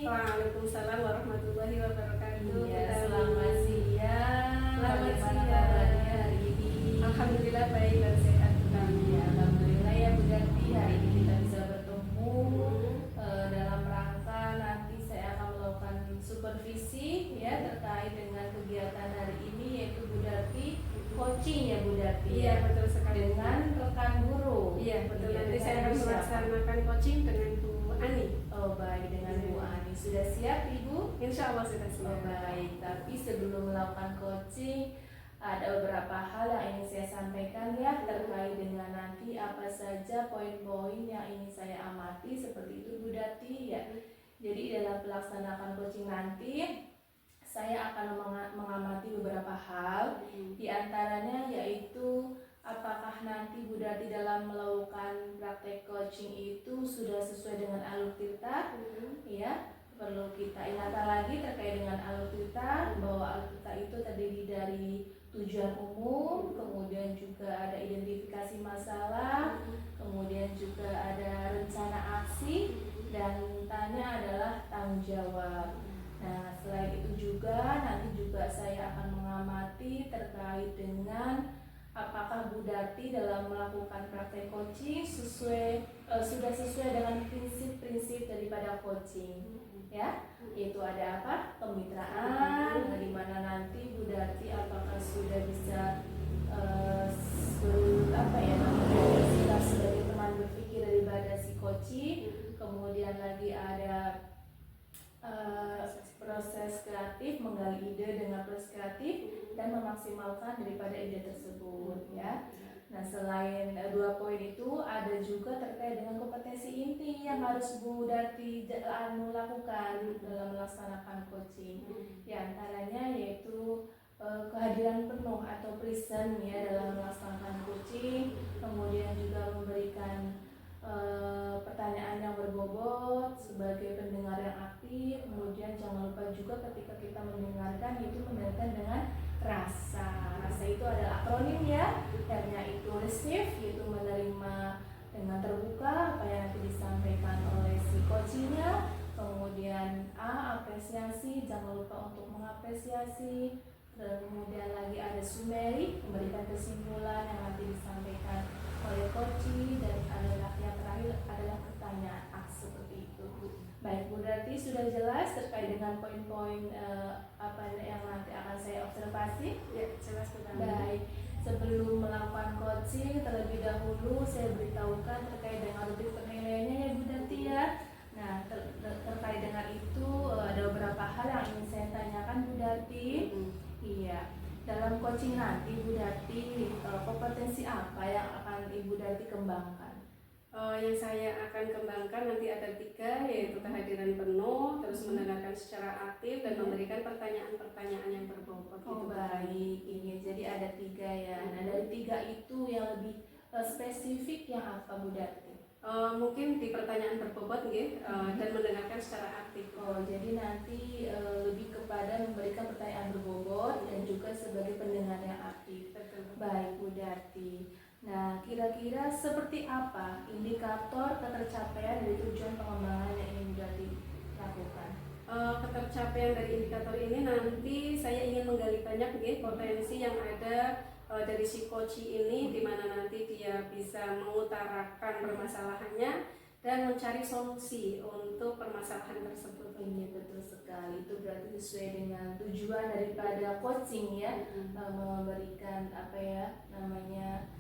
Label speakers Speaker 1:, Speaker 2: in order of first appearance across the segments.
Speaker 1: Waalaikumsalam warahmatullahi wabarakatuh.
Speaker 2: Iya, selamat siang.
Speaker 1: Selamat
Speaker 2: Bagaimana
Speaker 1: siang.
Speaker 2: kabarnya hari ini?
Speaker 1: Alhamdulillah baik dan sehat kami.
Speaker 2: Ya, alhamdulillah ya Bu Darti, hari ini kita bisa bertemu dalam rangka nanti saya akan melakukan supervisi ya terkait dengan kegiatan hari ini, yaitu Bu Darti coaching ya Bu Darti.
Speaker 1: Iya, betul sekali.
Speaker 2: Dengan rekan guru.
Speaker 1: Iya, betul.
Speaker 2: Iya,
Speaker 1: Nanti saya akan
Speaker 2: dengan siapa?
Speaker 1: melaksanakan coaching dengan Bu Ani.
Speaker 2: Oh baik, dengan Bu Ani. Sudah siap Ibu?
Speaker 1: Insya Allah sudah
Speaker 2: Oh,
Speaker 1: siap.
Speaker 2: baik, tapi sebelum melakukan coaching ada beberapa hal yang ingin saya sampaikan ya terkait dengan nanti apa saja poin-poin yang ingin saya amati seperti itu Bu Dati ya. Jadi dalam pelaksanaan coaching nanti saya akan mengamati beberapa hal, di antaranya yaitu apakah nanti Bu Dati dalam melakukan praktek coaching itu sudah sesuai dengan alur tirta ya. Perlu kita ingatkan lagi terkait dengan alur tirta, bahwa alur tirta itu terdiri dari tujuan umum, kemudian juga ada identifikasi masalah, kemudian juga ada rencana aksi, dan tanya adalah tanggung jawab. Nah, selain itu juga nanti juga saya akan mengamati terkait dengan apakah Bu Dati dalam melakukan praktek coaching sudah sesuai dengan prinsip-prinsip daripada coaching. Ya, yaitu ada apa? Kemitraan, di mana nanti Bu Dati apakah sudah bisa bersikap sebagai teman berpikir daripada si coaching. Kemudian lagi ada proses kreatif, menggali ide dengan proses kreatif dan memaksimalkan daripada ide tersebut ya. Nah, selain dua poin itu ada juga terkait dengan kompetensi inti yang harus Bu Dati lakukan dalam melaksanakan coaching. Di antaranya yaitu kehadiran penuh atau present ya dalam melaksanakan coaching, kemudian juga memberikan pertanyaan yang berbobot sebagai pendengar yang aktif, kemudian jangan lupa juga ketika kita mendengarkan itu mendengarkan dengan rasa. Rasa itu adalah akronim ya. R-nya itu receive, yaitu menerima dengan terbuka apa yang nanti disampaikan oleh si coachingnya. Kemudian A, apresiasi, jangan lupa untuk mengapresiasi. Kemudian lagi ada summary, memberikan kesimpulan yang nanti disampaikan oleh coaching, dan adalah yang terakhir adalah pertanyaan seperti itu. Baik Bu Dati, sudah jelas terkait dengan poin-poin apa yang nanti akan saya observasi?
Speaker 1: Ya, jelas betul.
Speaker 2: Baik, sebelum melakukan coaching terlebih dahulu saya beritahukan terkait dengan rubrik penilaiannya ya Bu Dati ya. Nah, terkait dengan itu ada beberapa hal yang ingin saya tanyakan Bu Dati. Iya, dalam coaching nanti Bu Dati kompetensi apa yang akan Ibu Dati kembangkan?
Speaker 1: Yang saya akan kembangkan nanti ada 3, yaitu kehadiran penuh, terus mendengarkan secara aktif, dan memberikan pertanyaan-pertanyaan yang berbobot.
Speaker 2: Oh baik, ini jadi ada 3 ya. Nah, dari 3 itu yang lebih spesifik yang apa Bu Dati?
Speaker 1: Mungkin di pertanyaan berbobot dan mendengarkan secara aktif.
Speaker 2: Oh, jadi nanti lebih kepada memberikan pertanyaan berbobot dan juga sebagai pendengar yang aktif. Baik Bu Dati. Nah, kira-kira seperti apa indikator ketercapaian dari tujuan pengembangan yang ingin Bu Dati lakukan?
Speaker 1: Ketercapaian dari indikator ini nanti saya ingin menggali banyak potensi yang ada dari si coaching ini, di mana nanti dia bisa mengutarakan permasalahannya dan mencari solusi untuk permasalahan tersebut.
Speaker 2: Ini betul sekali, itu berarti sesuai dengan tujuan daripada coaching ya, memberikan apa ya namanya,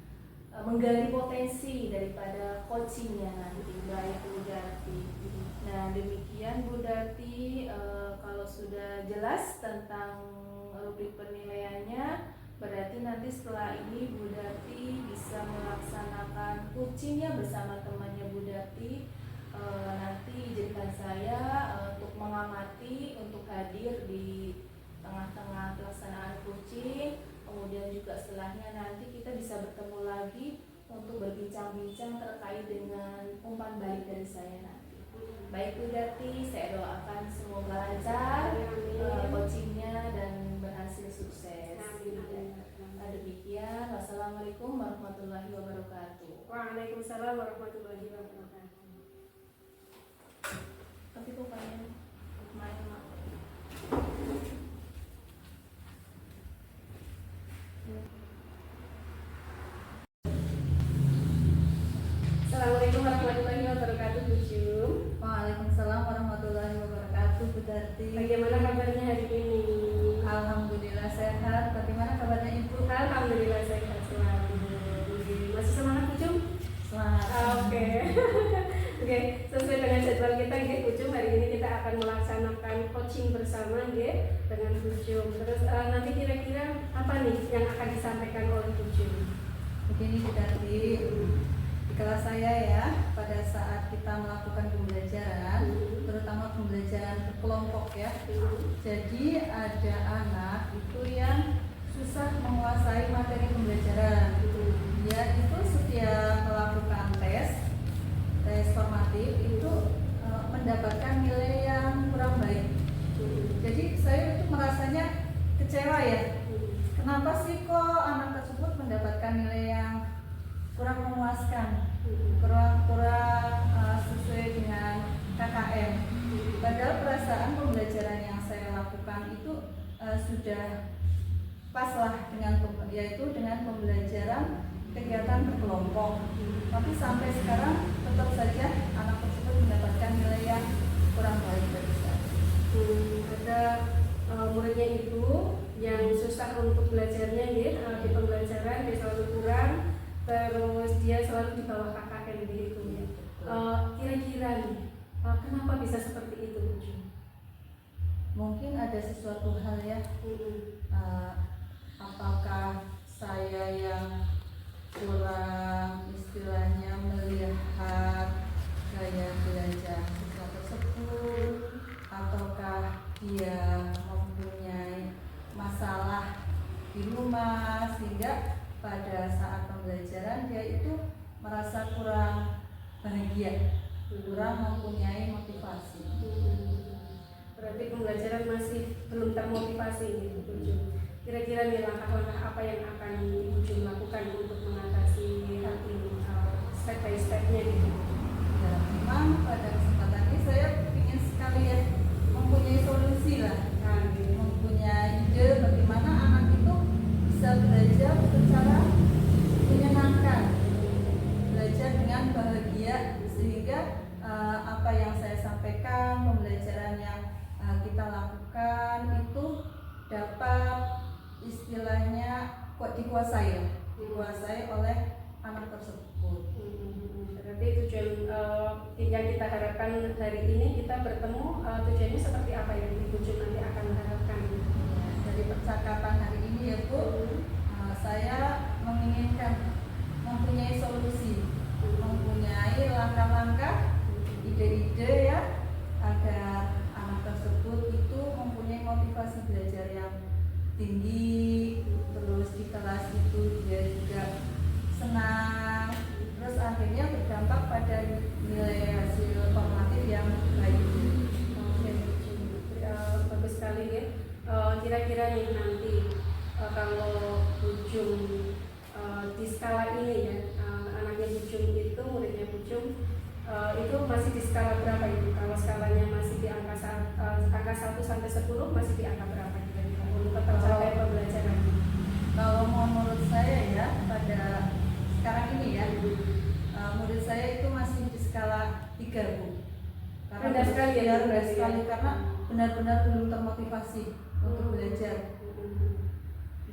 Speaker 2: menggali potensi daripada coachingnya nanti. Baik Bu Dati. Nah, demikian Bu Dati, kalau sudah jelas tentang rubrik penilaiannya, berarti nanti setelah ini Bu Dati bisa melaksanakan coachingnya bersama temannya Bu Dati. Nanti izinkan saya untuk mengamati, untuk hadir di tengah-tengah pelaksanaan coaching. Kemudian juga setelahnya nanti kita bisa bertemu lagi untuk berbincang-bincang terkait dengan umpan balik dari saya nanti. Baik Bu Dati, saya doakan semoga lancar coachingnya dan berhasil sukses. Demikian, wassalamualaikum warahmatullahi wabarakatuh.
Speaker 1: Waalaikumsalam warahmatullahi wabarakatuh.
Speaker 2: Tapi kok kalian
Speaker 3: Yati.
Speaker 1: Bagaimana kabarnya hari ini?
Speaker 3: Alhamdulillah sehat. Bagaimana kabarnya Ibu?
Speaker 1: Alhamdulillah sehat selalu. Masih semangat Pucung?
Speaker 3: Semangat.
Speaker 1: Oke. Oke, sesuai dengan jadwal kita nggih Pucung, hari ini kita akan melaksanakan coaching bersama nggih dengan Pucung. Terus nanti kira-kira apa nih yang akan disampaikan oleh Pucung?
Speaker 3: Begini Bu Dati, di kelas saya ya, pada saat kita melakukan pembelajaran, terutama pembelajaran berkelompok ya. Jadi ada anak itu yang susah menguasai materi pembelajaran. Dia itu setiap melakukan tes formatif itu mendapatkan nilai yang kurang baik. Jadi saya itu merasanya kecewa ya. Kenapa sih kok anak tersebut mendapatkan nilai yang kurang memuaskan, kurang sesuai dengan KKM. Padahal perasaan pembelajaran yang saya lakukan itu sudah pas lah dengan yaitu dengan pembelajaran kegiatan berkelompok. Tapi sampai sekarang tetap saja anak tersebut mendapatkan nilai yang kurang baik dari saya.
Speaker 1: Ada muridnya Ibu yang susah untuk belajarnya ya, di pembelajaran dia selalu kurang, terus dia selalu di bawah KKM begitu ya. Kira-kira nih, kenapa bisa seperti itu Bu?
Speaker 3: Mungkin ada sesuatu hal ya. Apakah saya yang kurang istilahnya melihat gaya belajar siswa tersebut, ataukah dia mempunyai masalah di rumah sehingga pada saat pembelajaran dia itu merasa kurang bahagia, kurang mempunyai motivasi.
Speaker 1: Berarti pembelajaran masih belum termotivasi gitu Bu. Kira-kira nih langkah-langkah apa yang akan Ibu Jun lakukan untuk mengatasi hal ini, step by stepnya gitu?
Speaker 3: Ya, memang pada kesempatan ini saya ingin sekali ya mempunyai solusi lah, mempunyai ide bagaimana anak itu bisa belajar secara menyenangkan, belajar dengan bahagia sehingga apa yang saya sampaikan, pembelajaran yang kita lakukan itu dapat istilahnya dikuasai oleh anak tersebut.
Speaker 1: Berarti tujuan yang kita harapkan hari ini kita bertemu, tujuannya seperti apa yang Ibu Jun nanti akan harapkan?
Speaker 3: Dari percakapan hari ini ya Bu, saya menginginkan mempunyai solusi, mempunyai langkah-langkah, ide-ide ya, agar anak tersebut itu mempunyai motivasi belajar yang tinggi, terus di kelas itu dia juga senang, terus akhirnya berdampak pada nilai hasil formatif yang baik.
Speaker 1: Bagus sekali ya. Kira-kira nih nanti kalau Bujung di skala ini ya, anaknya Bujung itu, muridnya Bujung itu masih di skala berapa itu? Kalau skalanya masih di angka 1 sampai 10 masih di angka berapa kira-kira untuk tercapai pembelajaran?
Speaker 3: Kalau menurut saya ya pada sekarang ini ya, murid saya itu masih di skala 3 Bu.
Speaker 1: Rendah sekali ya,
Speaker 3: rendah sekali karena benar-benar belum termotivasi untuk belajar.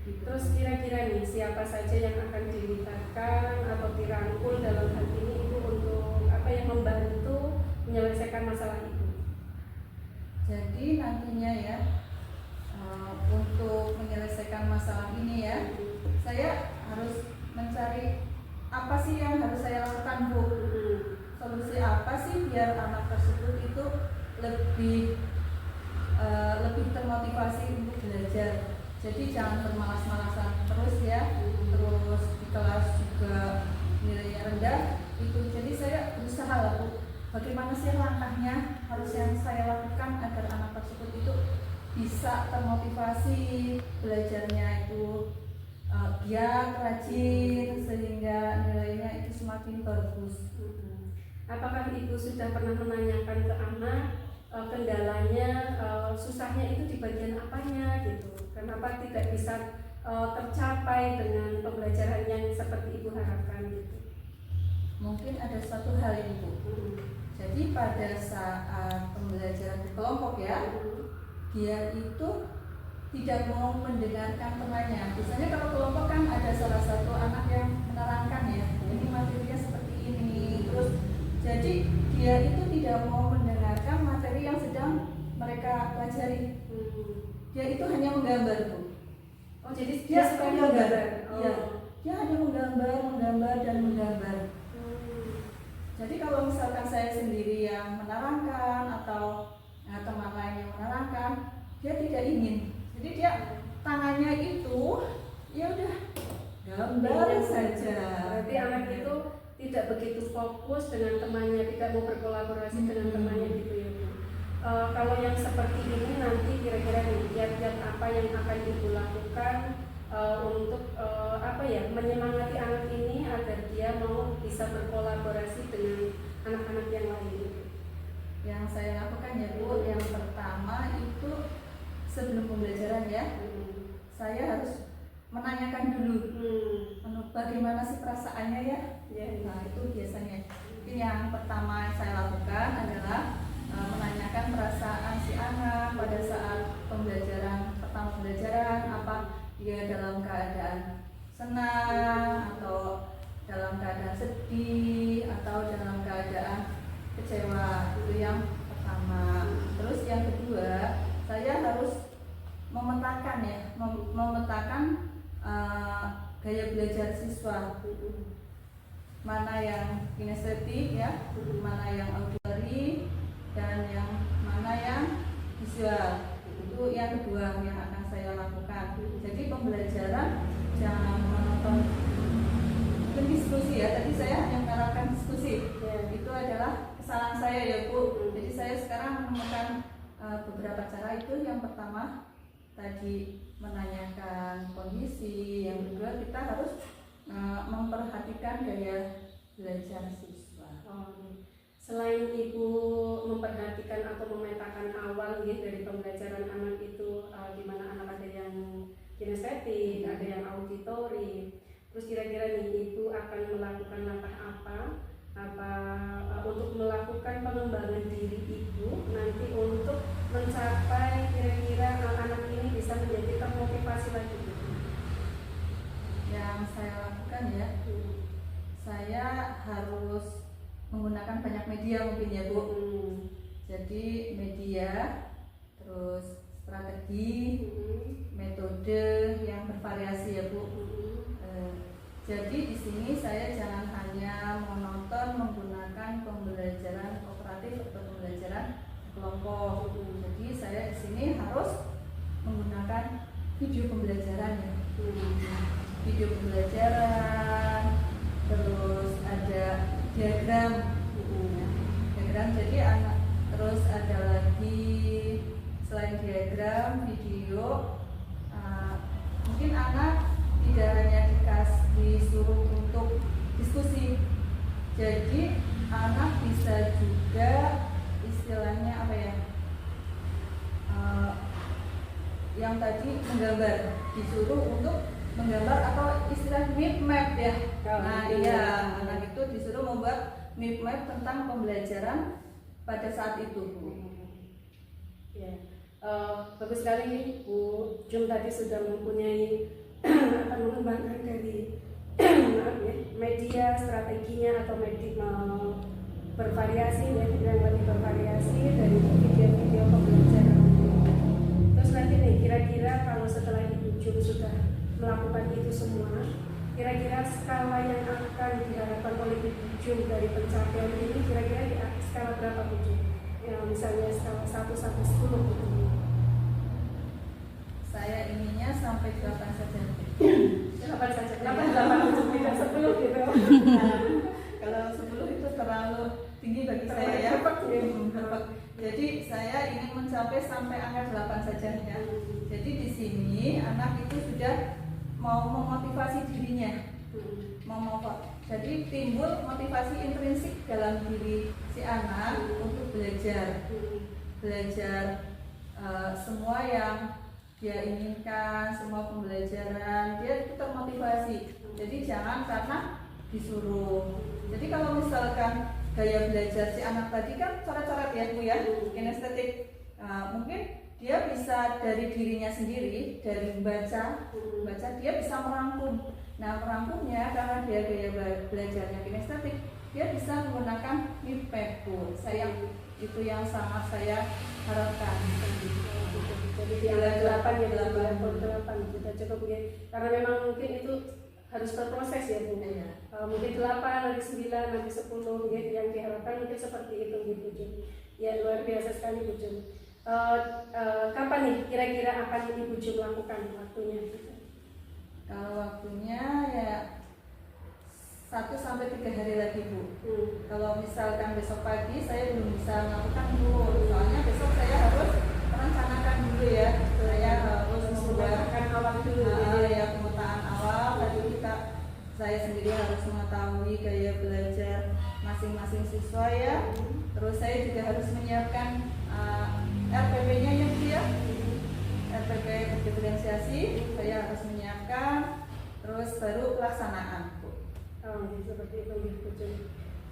Speaker 1: Terus kira-kira nih siapa saja yang akan dilibatkan atau dirangkul dalam hal ini itu untuk apa yang membantu menyelesaikan masalah itu?
Speaker 3: Jadi nantinya ya untuk menyelesaikan masalah ini ya, saya harus mencari apa sih yang harus saya lakukan Bu? Solusi apa sih biar anak tersebut itu lebih termotivasi untuk belajar. Jadi jangan bermalas-malasan terus ya, terus di kelas juga nilainya rendah itu. Jadi saya berusaha lah Bu, bagaimana sih langkahnya harus yang saya lakukan agar anak tersebut itu bisa termotivasi belajarnya itu giat, rajin sehingga nilainya itu semakin bagus.
Speaker 1: Apakah Ibu sudah pernah menanyakan ke anak kendalanya, susahnya itu di bagian apanya gitu? Kenapa tidak bisa tercapai dengan pembelajaran yang seperti Ibu harapkan gitu?
Speaker 3: Mungkin ada satu hal Ibu. Jadi pada saat pembelajaran di kelompok ya, dia itu tidak mau mendengarkan temannya. Misalnya kalau kelompok kan ada salah satu anak yang menerangkan ya, ini materinya seperti ini, terus jadi dia itu tidak mau mendengarkan materi yang sedang mereka pelajari. Dia itu hanya menggambar, Bu.
Speaker 1: Oh, jadi
Speaker 3: Dia
Speaker 1: suka
Speaker 3: menggambar.
Speaker 1: Oh.
Speaker 3: Iya. Dia hanya menggambar dan menggambar. Jadi kalau misalkan saya sendiri yang menerangkan atau teman lain yang menerangkan, dia tidak ingin. Jadi dia tangannya itu ya udah gambar saja.
Speaker 1: Berarti anak itu tidak begitu fokus dengan temannya, tidak mau berkolaborasi dengan temannya gitu ya, Bu. Kalau yang seperti ini nanti kira-kira nih kiat-kiat apa yang akan Ibu lakukan untuk menyemangati anak ini agar dia mau bisa berkolaborasi dengan anak-anak yang lain?
Speaker 3: Yang saya lakukan ya, Bu, yang pertama itu sebelum pembelajaran ya, saya harus menanyakan dulu bagaimana sih perasaannya ya. Nah itu biasanya yang pertama saya lakukan adalah menanyakan perasaan si anak pada saat pertama pembelajaran, apa dia dalam keadaan senang atau dalam keadaan sedih atau dalam keadaan kecewa. Itu yang pertama. Terus yang kedua, saya harus memetakan ya, memetakan gaya belajar siswa, mana yang kinestetik ya, mana yang auditory, dan yang mana yang visual. Itu yang kedua yang akan saya lakukan. Jadi pembelajaran jangan menonton mungkin diskusi ya, tadi saya hanya menerapkan diskusi ya, itu adalah kesalahan saya ya, Bu. Jadi saya sekarang menemukan beberapa cara. Itu yang pertama tadi menanyakan kondisi, yang kedua kita harus memperhatikan gaya belajar siswa.
Speaker 1: Selain Ibu memperhatikan atau memetakan awal ya dari pembelajaran anak itu, di mana anak ada yang kinestetik, ada yang auditori, terus kira-kira nih Ibu akan melakukan langkah apa untuk melakukan pengembangan diri Ibu nanti untuk mencapai kira-kira anak ini bisa menjadi termotivasi lagi?
Speaker 3: Yang saya lakukan ya, saya harus menggunakan banyak media mungkin ya, Bu. Jadi media, terus strategi, metode yang bervariasi ya, Bu. Jadi di sini saya jangan hanya menonton menggunakan pembelajaran kooperatif atau pembelajaran kelompok. Jadi saya di sini harus menggunakan video pembelajaran ya. Video pembelajaran, terus ada diagram. Jadi terus ada lagi selain diagram, video, mungkin anak tidak hanya disuruh untuk diskusi, jadi anak bisa juga istilahnya apa ya, yang tadi menggambar, disuruh untuk menggambar atau istilah map map ya. Nah iya, anak itu disuruh membuat map map tentang pembelajaran pada saat itu.
Speaker 1: Ya, bagus sekali nih Bu Jum tadi sudah mempunyai akan mengembangkan dari media strateginya atau bervariasi ya, yang lebih bervariasi dari video-video pembelajaran. Terus nanti nih kira-kira kalau setelah Ibu Jum sudah melakukan itu semua, kira-kira skala yang akan diharapkan oleh Ibu Jum dari pencapaian ini kira-kira di skala berapa, Bu Jum? Ya, misalnya skala 1 sampai 10 gitu.
Speaker 3: Saya ininya sampai 8 saja.
Speaker 1: 8 saja. 8 tidak 10 gitu.
Speaker 3: Kalau 10 itu terlalu tinggi bagi saya ya. Jadi saya ingin mencapai sampai angka 8 saja ya. Jadi di sini anak itu sudah mau memotivasi dirinya. Jadi timbul motivasi intrinsik dalam diri si anak untuk belajar semua yang dia inginkan, semua pembelajaran dia itu termotivasi. Jadi jangan karena disuruh. Jadi kalau misalkan gaya belajar si anak tadi kan coret-coret ya, Bu ya, kinestetik, mungkin dia bisa dari dirinya sendiri, dari membaca, dia bisa merangkum. Nah, merangkumnya karena dia gaya belajarnya kinestetik, dia bisa menggunakan MIPEPU. Itu yang sangat saya harapkan.
Speaker 1: Jadi di angka 8 ya, 8 kita cukup ya. Karena memang mungkin itu harus berproses ya Bu. Mungkin 8, nanti 9, nanti 10 ya, yang diharapkan mungkin seperti itu gitu. Ya luar biasa sekali Bu Jum. Kapan nih kira-kira akan Ibu Jum lakukan waktunya?
Speaker 3: Kalau waktunya ya 1-3 hari lagi Bu. Kalau misalkan besok pagi saya belum bisa melakukan dulu, soalnya besok saya harus merencanakan dulu ya. Saya harus membuatkan awal dulu ya, pemetaan awal. Tadi saya sendiri harus mengetahui gaya belajar masing-masing siswa ya. Terus saya juga harus menyiapkan RPP-nya ya Bu ya. RPP diferensiasi saya harus menyiapkan, terus baru pelaksanaan Bu.
Speaker 1: Seperti itu Bu Jum.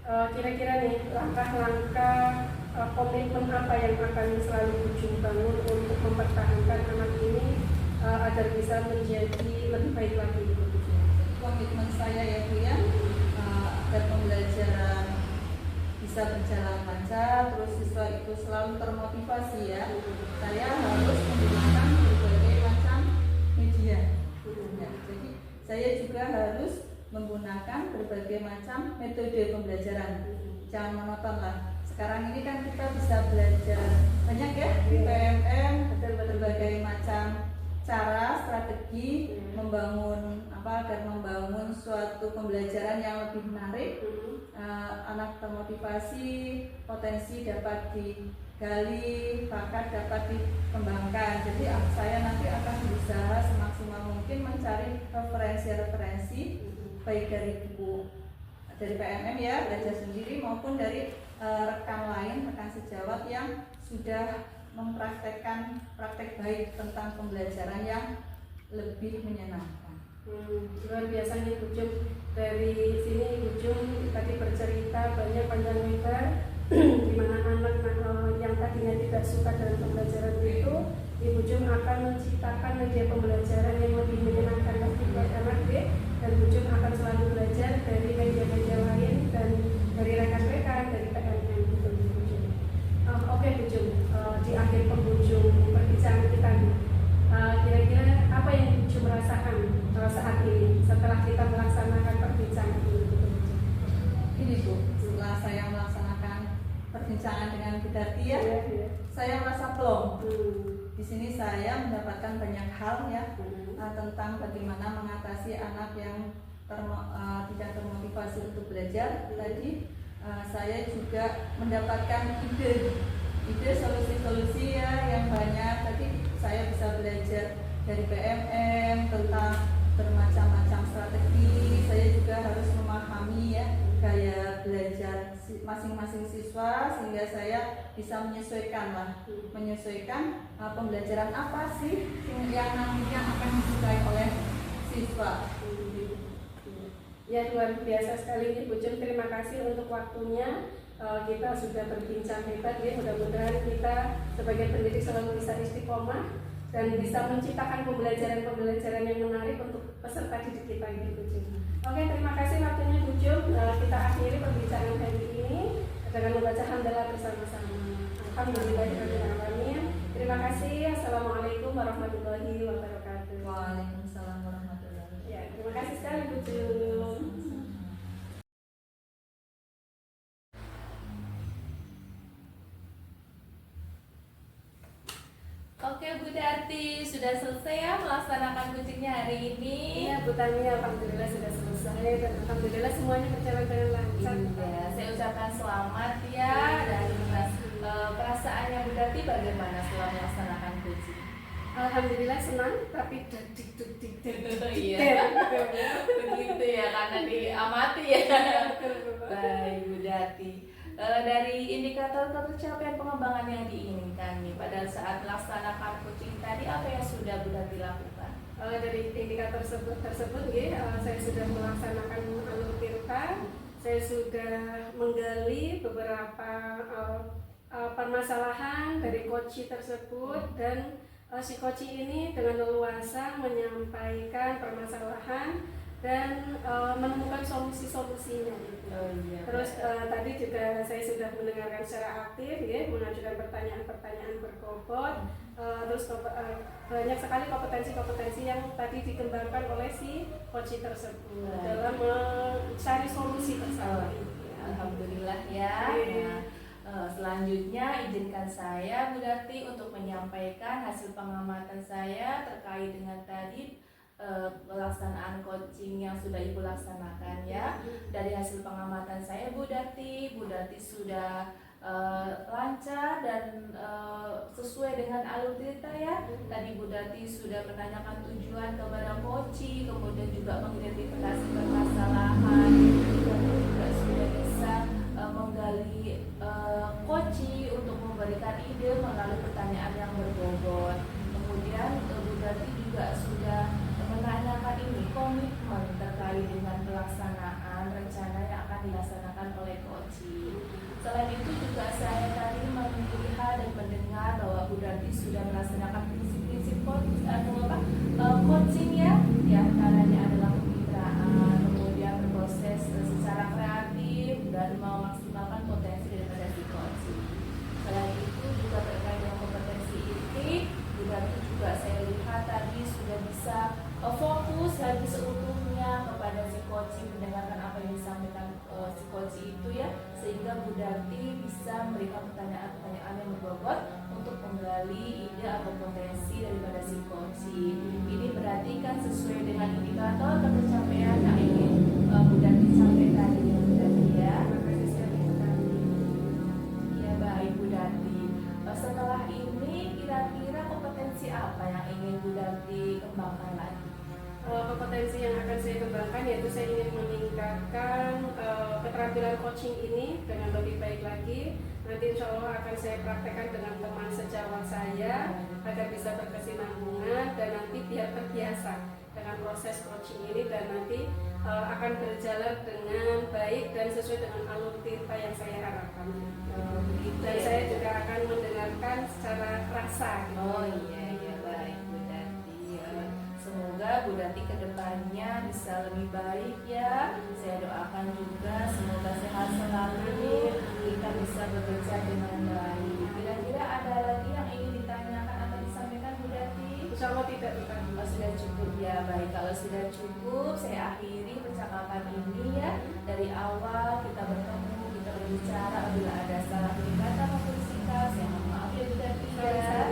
Speaker 1: Kira-kira nih langkah-langkah komitmen apa yang akan selalu Bu Jum bangun untuk mempertahankan anak ini agar bisa menjadi lebih baik lagi Bu Jum?
Speaker 3: Komitmen saya ya Bu ya, agar pembelajaran bisa berjalan lancar, terus siswa itu selalu termotivasi ya. Saya harus menggunakan berbagai macam media. Ya, jadi saya juga harus menggunakan berbagai macam metode pembelajaran. Jangan monoton lah. Sekarang ini kan kita bisa belajar banyak ya di PMM, berbagai macam cara, strategi membangun agar membangun suatu pembelajaran yang lebih menarik. Anak termotivasi, potensi dapat digali, bakat dapat dikembangkan. Jadi saya nanti akan berusaha semaksimal mungkin mencari referensi-referensi baik dari buku dari PMM ya, belajar sendiri maupun dari rekan lain, rekan sejawat yang sudah mempraktekkan praktek baik tentang pembelajaran yang lebih menyenangkan.
Speaker 1: Luar biasa nih Bu Jum. Dari sini Bu Jum tadi bercerita banyak panjang lebar di mana anak yang tadinya tidak suka dalam pembelajaran itu, Ibu Jum akan menciptakan media pembelajaran yang lebih menyenangkan bagi anak dan Bu Jum akan selalu belajar dari media-media lain dan dari rekan-rekan dari PMM gitu Bu Jum. Oke Bu Jum, di akhir penghujung perbincangan kita nih, kira-kira apa yang Bu Jum rasakan saat ini setelah kita melaksanakan perbincangan ini?
Speaker 3: Ini Bu, setelah saya melaksanakan perbincangan dengan Bu Darti ya, saya merasa plong. Di sini saya mendapatkan banyak hal ya tentang bagaimana mengatasi anak yang tidak termotivasi untuk belajar. Tadi saya juga mendapatkan ide solusi-solusi ya yang banyak. Tadi saya bisa belajar dari PMM tentang bermacam-macam strategi. Saya juga harus memahami ya gaya belajar masing-masing siswa sehingga saya bisa menyesuaikan pembelajaran apa sih yang nantinya akan disukai oleh siswa.
Speaker 1: Ya luar biasa sekali nih Bu Jum, terima kasih untuk waktunya. Kita sudah berbincang hebat ya, mudah-mudahan kita sebagai pendidik selalu bisa istiqomah dan bisa menciptakan pembelajaran-pembelajaran yang menarik untuk peserta didik kita ini Bu Jum. Oke, terima kasih waktunya Bu Jum. Kita akhiri perbincangan hari ini dengan membaca hamdalah bersama-sama. Alhamdulillahirrahmanirrahim. Terima kasih. Assalamualaikum warahmatullahi wabarakatuh.
Speaker 3: Waalaikumsalam warahmatullahi wabarakatuh.
Speaker 1: Ya, terima kasih sekali Bu Jum.
Speaker 2: Oke Bu Darti, sudah selesai ya melaksanakan coachingnya hari ini?
Speaker 1: Ya Bu Tami, alhamdulillah sudah selesai dan alhamdulillah semuanya berjalan dengan lancar.
Speaker 2: Iya, saya ucapkan selamat ya. Dan perasaannya Bu Darti bagaimana setelah melaksanakan coaching?
Speaker 1: Alhamdulillah senang, tapi dedik.
Speaker 2: Iya, begitu ya karena diamati ya. Baik Bu Darti. Dari indikator tercapaian pengembangan yang diinginkan nih pada saat melaksanakan coaching tadi, apa yang sudah Bu Darti lakukan?
Speaker 1: Dari indikator tersebut ya, saya sudah melaksanakan alur tirta, saya sudah menggali beberapa permasalahan dari koci tersebut, dan si koci ini dengan leluasa menyampaikan permasalahan dan menemukan solusi-solusinya gitu.
Speaker 2: Oh, iya.
Speaker 1: Terus tadi juga saya sudah mendengarkan secara aktif ya, mengajukan pertanyaan-pertanyaan berbobot. Terus banyak sekali kompetensi-kompetensi yang tadi dikembangkan oleh si coach tersebut dalam mencari solusi bersama.
Speaker 2: Alhamdulillah ya. Nah, selanjutnya izinkan saya Bu Darti untuk menyampaikan hasil pengamatan saya terkait dengan tadi pelaksanaan coaching yang sudah Ibu laksanakan ya. Dari hasil pengamatan saya Bu Darti sudah lancar dan sesuai dengan alur cerita ya. Tadi Bu Darti sudah menanyakan tujuan kepada coaching, kemudian juga mengidentifikasi permasalahan, juga sudah bisa menggali coaching untuk memberikan ide melalui pertanyaan yang berbobot. Kemudian Bu Darti juga sudah menanyakan ini komitmen terkait dengan pelaksanaan rencana yang akan dilaksanakan oleh coaching. Selain itu juga saya tadi melihat dan mendengar bahwa Bu Darti sudah melaksanakan prinsip-prinsip coaching ya. Di antaranya adalah kemitraan, kemudian berproses secara kreatif dan memaksimalkan potensi daripada si coaching. Selain itu juga terkait dengan kompetensi ini, Bu Darti juga saya lihat tadi sudah bisa fokus lagi seutuhnya kepada si coaching, mendengarkan apa yang disampaikan si coaching itu ya, sehingga Bu Darti bisa memberikan pertanyaan-pertanyaan yang berbobot untuk menggali ide atau potensi daripada si coaching. Ini berarti kan sesuai dengan indikator pencapaian yang ingin Bu Darti sampaikan ya Bu Darti ya. Ya baik Bu Darti. Setelah ini kira-kira kompetensi apa yang ingin Bu Darti kembangkan lagi?
Speaker 1: Kompetensi yang akan saya kembangkan yaitu saya ingin meningkatkan keterampilan coaching ini dengan lebih baik lagi. Nanti insya Allah akan saya praktekkan dengan teman sejawat saya agar bisa berkesinambungan dan nanti biar terbiasa dengan proses coaching ini, dan nanti akan berjalan dengan baik dan sesuai dengan alur cerita yang saya harapkan. Dan saya juga akan mendengarkan secara rasa.
Speaker 2: Oh iya baik Bu Darti. Semoga Bu Darti kedepannya bisa lebih baik ya. Saya doakan juga semoga sehat selalu, kita bisa bekerja dengan baik. Kira-kira ada lagi yang ingin ditanyakan atau disampaikan Bu Darti?
Speaker 1: Insya Allah tidak.
Speaker 2: Sudah cukup ya. Baik, kalau sudah cukup saya akhiri percakapan ini ya. Dari awal kita bertemu, kita berbicara, bila ada salah kata maupun sikap, saya mohon maaf ya Bu Darti ya.